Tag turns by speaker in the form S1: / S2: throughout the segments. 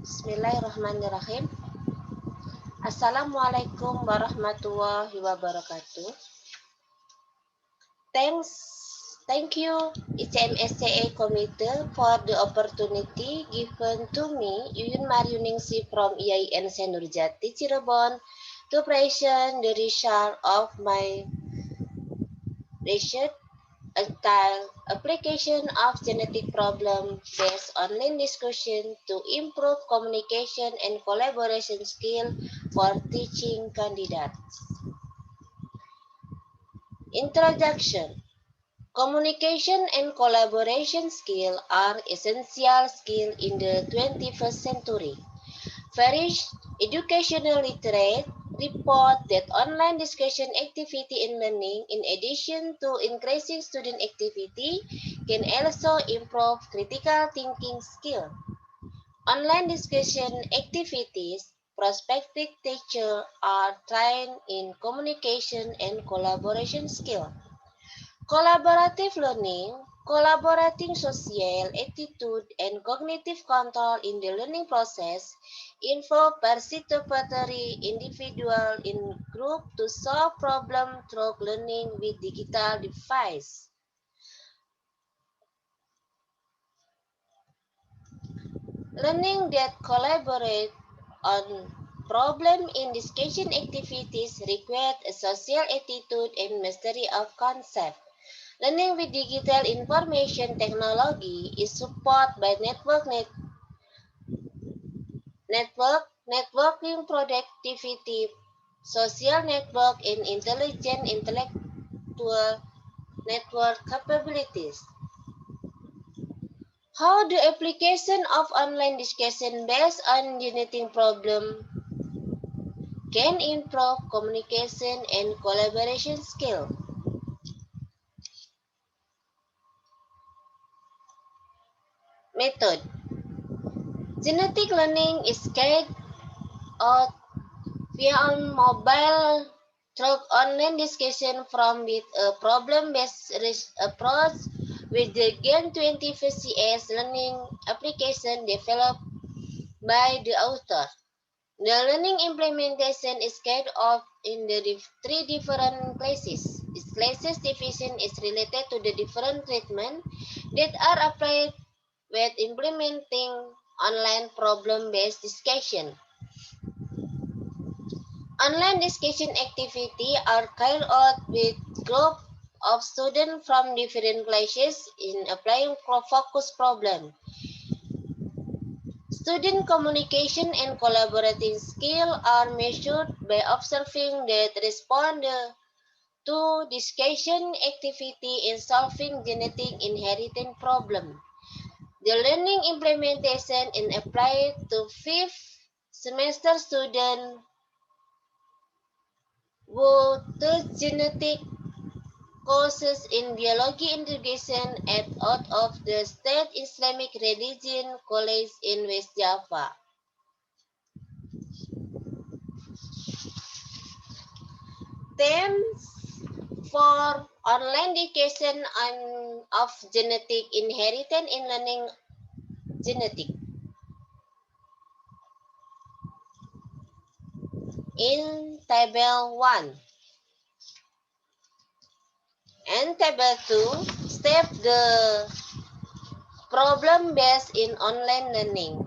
S1: Bismillahirrahmanirrahim. Assalamualaikum warahmatullahi wabarakatuh. Thank you ICMScE Committee for the opportunity given to me, Yuyun Maryuningsih from IAIN Senurjati Cirebon, to present the result of my research entitled Application of Genetic Problem-Based Online Discussion to Improve Communication and Collaboration Skill for Teaching Candidates. Introduction. Communication and collaboration skills are essential skills in the 21st century. Various educational literate report that online discussion activity in learning, in addition to increasing student activity, can also improve critical thinking skill. Online discussion activities, prospective teachers are trained in communication and collaboration skill. Collaborative learning, collaborating social attitude and cognitive control in the learning process involve participatory individual in group to solve problems through learning with digital device. Learning that collaborate on problem in discussion activities requires a social attitude and mastery of concept. Learning with digital information technology is supported by networking productivity, social network, and intelligent intellectual network capabilities. How the application of online discussion based on genetic problem can improve communication and collaboration skill. Method. Genetic learning is carried out via mobile through online discussion from with a problem-based approach with the Gen 20 VCS learning application developed by the author. The learning implementation is carried out in the three different classes. This classes division is related to the different treatment that are applied with implementing online problem-based discussion. Online discussion activity are carried out with group of students from different classes in applying focus problem. Student communication and collaborating skill are measured by observing that respond to discussion activity in solving genetic inheritance problem. The learning implementation is applied to fifth semester students who took genetic courses in biology integration out of the State Islamic Religion College in West Java. Themes for online education of genetic inheritance in learning genetic. In Table 1 and Table 2, step the problem based in online learning.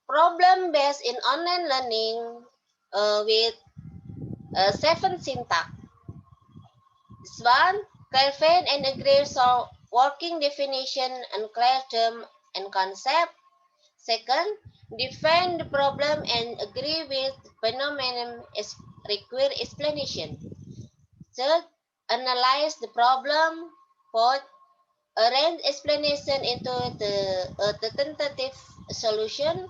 S1: Problem based in online learning with 7 syntax. This one, clarify and agree so working definition and clear term and concept. Second, define the problem and agree with phenomenon is require explanation. Third, analyze the problem. Fourth, arrange explanation into the tentative solution.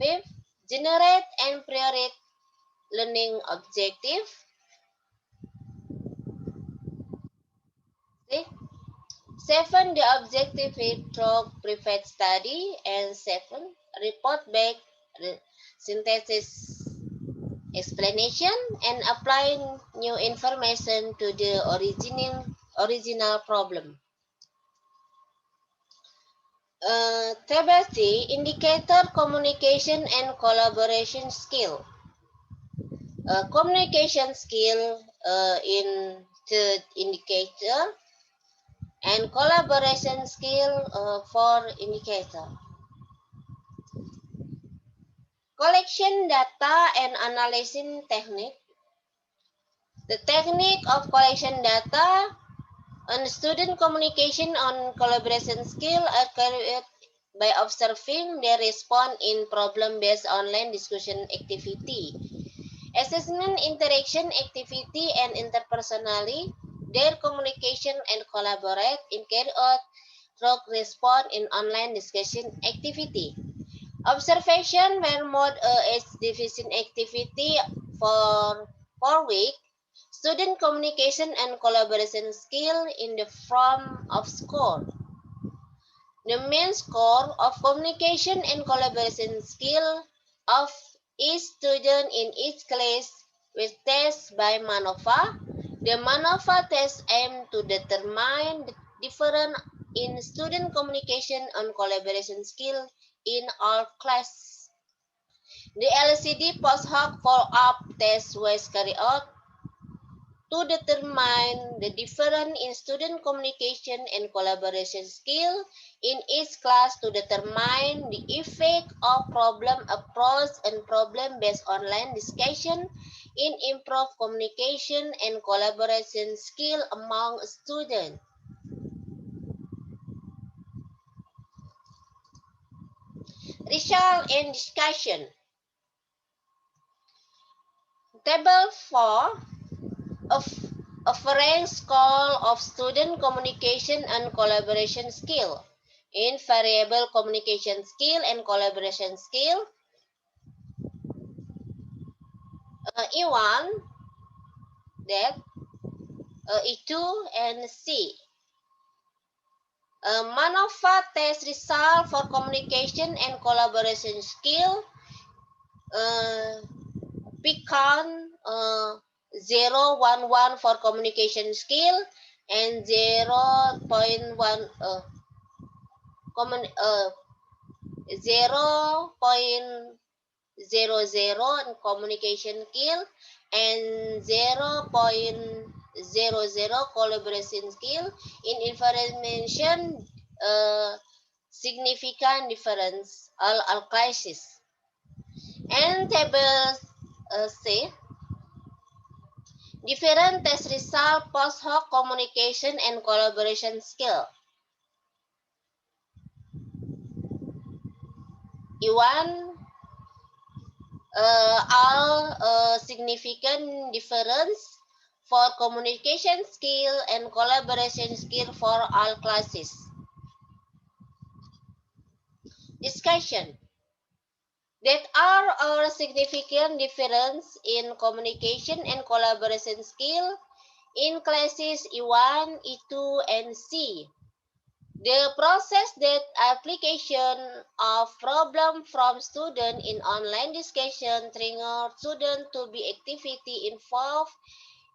S1: Fifth, generate and prioritize learning objective. Sixth, 7. The objective is through private study. And 7. Report back synthesis explanation and applying new information to the original problem. Table C, indicator communication and collaboration skill. Communication skill in third indicator and collaboration skill for indicator. Collection data and analyzing technique. The technique of collection data on student communication on collaboration skill are carried by observing their response in problem-based online discussion activity. Assessment interaction activity and interpersonally, their communication and collaborate in carry out through response in online discussion activity. Observation where mode age division activity for 4 weeks. Student communication and collaboration skill in the form of score. The main score of communication and collaboration skill of each student in each class with tests by MANOVA. The MANOVA test aim to determine the difference in student communication and collaboration skill in all classes. The LCD post hoc follow-up test was carried out to determine the difference in student communication and collaboration skill in each class to determine the effect of problem approach and problem-based online discussion in improved communication and collaboration skill among students. Result and discussion. Table 4 of offering score of student communication and collaboration skill in variable communication skill and collaboration skill. E1 that E2 and C. MANOVA test result for communication and collaboration skill. Pecan 011 for communication skill and 0.1 0.00 in communication skill and 0.00 collaboration skill in information significant difference all classes. And table C, different test result post hoc communication and collaboration skill. E1 all significant difference for communication skill and collaboration skill for all classes. Discussion. That are our significant difference in communication and collaboration skill in classes E1, E2, and C. The process that application of problem from student in online discussion trigger student to be activity involved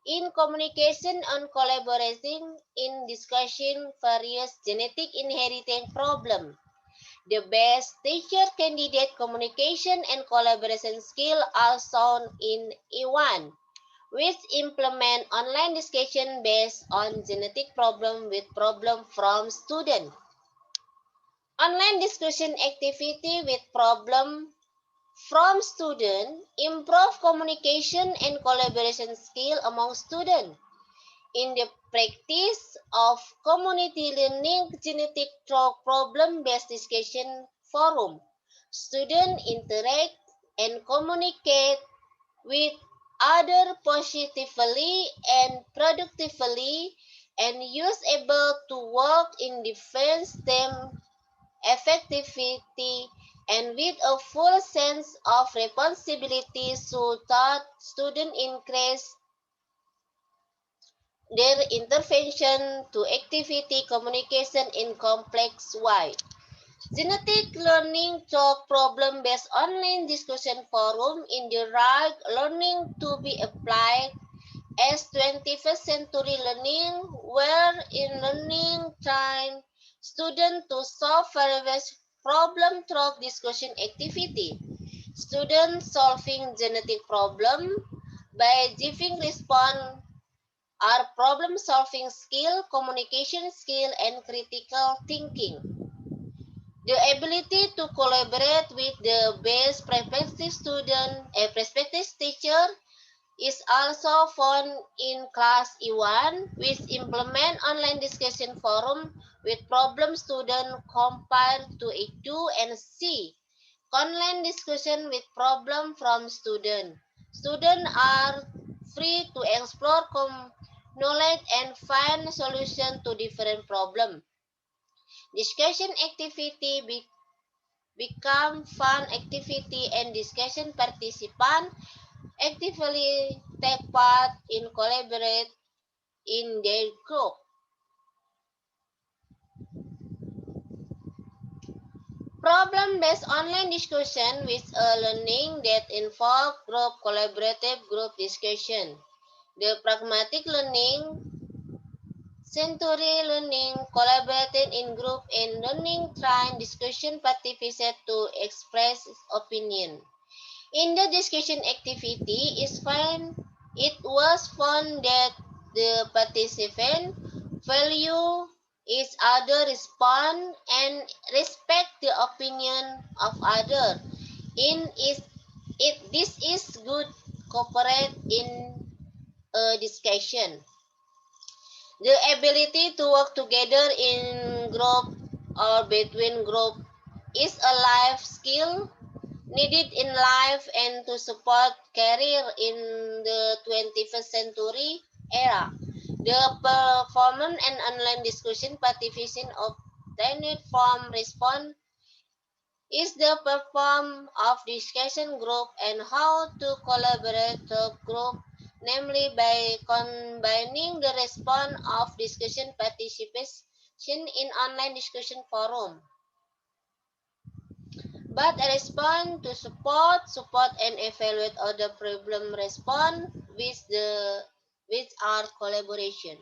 S1: in communication and collaborating in discussing various genetic inheriting problem. The best teacher candidate communication and collaboration skill are shown in E1, which implement online discussion based on genetic problem with problem from student. Online discussion activity with problem from student improve communication and collaboration skill among students. In the practice of community learning genetic through problem-based discussion forum, students interact and communicate with others positively and productively and use able to work in defense them effectivity and with a full sense of responsibility so that students increase their intervention to activity communication in complex way. Genetic learning talk problem-based online discussion forum in the right learning to be applied as 21st century learning where in learning time Students to solve various problem through discussion activity. Students solving genetic problem by giving response are problem solving skill, communication skill, and critical thinking. The ability to collaborate with the best prospective student, a prospective teacher is also found in class E1, which implement online discussion forum with problem student compared to E2 and C. Online discussion with problem from student. Students are free to explore knowledge and find solution to different problems. Discussion activity become fun activity and discussion participant actively take part in collaborate in their group. Problem-based online discussion with a learning that involve group collaborative group discussion. The pragmatic learning, century learning, collaborating in group and learning train discussion participate to express opinion. In the discussion activity, it was found that the participant value each other, respond and respect the opinion of other. This is good cooperate in a discussion. The ability to work together in group or between group is a life skill needed in life and to support career in the 21st century era. The performance and online discussion participation obtained from response is the perform of discussion group and how to collaborate the group, namely by combining the response of discussion participation in online discussion forum but a response to support and evaluate other problem response with our collaboration.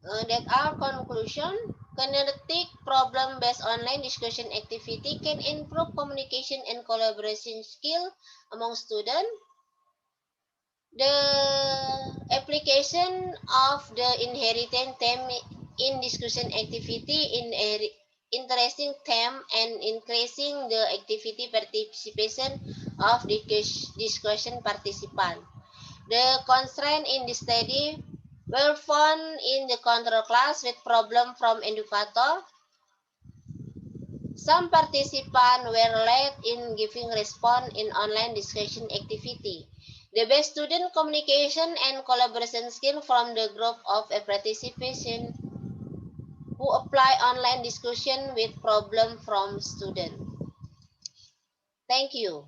S1: That our conclusion, kinetic problem-based online discussion activity can improve communication and collaboration skill among students. The application of the inherited theme in discussion activity in a interesting theme and increasing the activity participation of the discussion participant. The constraint in the study were found in the control class with problem from educator. Some participants were late in giving response in online discussion activity. The best student communication and collaboration skill from the group of a participation who apply online discussion with problem from student. Thank you.